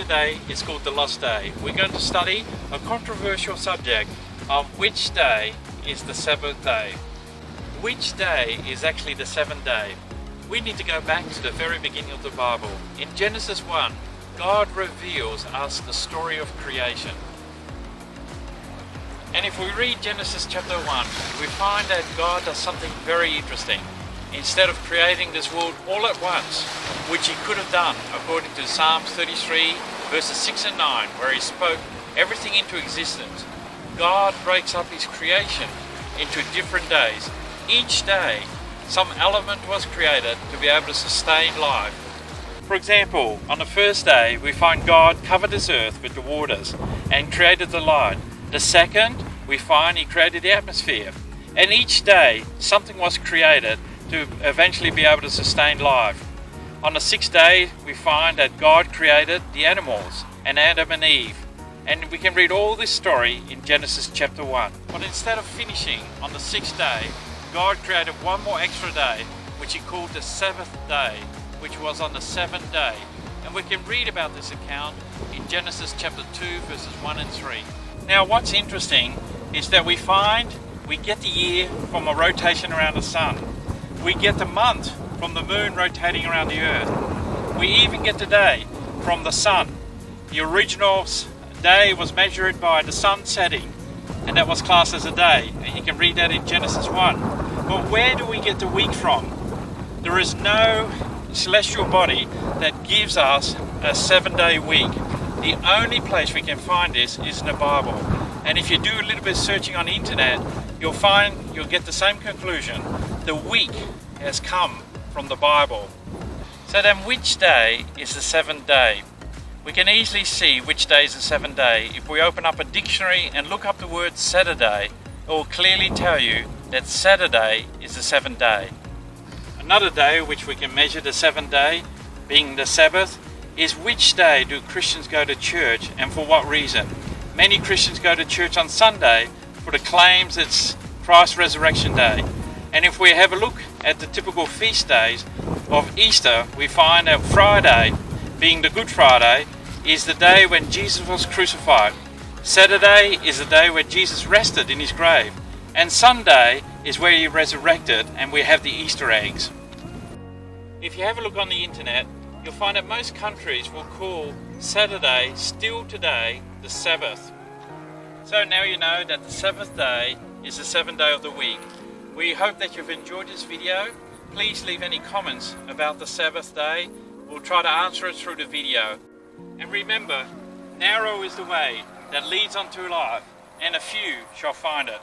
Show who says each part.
Speaker 1: today is called the Lost Day. We're going to study a controversial subject of which day is the Sabbath day. Which day is actually the seventh day? We need to go back to the very beginning of the Bible. In Genesis 1, God reveals us the story of creation. And if we read Genesis chapter 1, we find that God does something very interesting. Instead of creating this world all at once, which he could have done according to Psalms 33 verses 6 and 9, where he spoke everything into existence, God breaks up his creation into different days. Each day, some element was created to be able to sustain life. For example, on the first day, we find God covered this earth with the waters and created the light. The second, we find he created the atmosphere. And each day, something was created to eventually be able to sustain life. On the sixth day, we find that God created the animals and Adam and Eve. And we can read all this story in Genesis chapter 1. But instead of finishing on the sixth day, God created one more extra day, which he called the Sabbath day, which was on the seventh day. And we can read about this account in Genesis chapter 2 verses 1 and 3. Now what's interesting is that we get the year from a rotation around the sun. We get the month from the moon rotating around the earth. We even get the day from the sun. The original day was measured by the sun setting, and that was classed as a day. And you can read that in Genesis 1. But where do we get the week from? There is no celestial body that gives us a 7-day week. The only place we can find this is in the Bible. And if you do a little bit of searching on the internet, you'll get the same conclusion. The week has come from the Bible. So then which day is the seventh day? We can easily see which day is the seventh day. If we open up a dictionary and look up the word Saturday, it will clearly tell you that Saturday is the seventh day. Another day which we can measure the seventh day, being the Sabbath, is which day do Christians go to church and for what reason? Many Christians go to church on Sunday for the claims it's Christ's resurrection day. And if we have a look at the typical feast days of Easter, we find that Friday, being the Good Friday, is the day when Jesus was crucified. Saturday is the day where Jesus rested in his grave. And Sunday is where he resurrected, and we have the Easter eggs. If you have a look on the internet, you'll find that most countries will call Saturday, still today, the Sabbath. So now you know that the seventh day is the seventh day of the week. We hope that you've enjoyed this video. Please leave any comments about the Sabbath day. We'll try to answer it through the video. And remember, narrow is the way that leads unto life, and a few shall find it.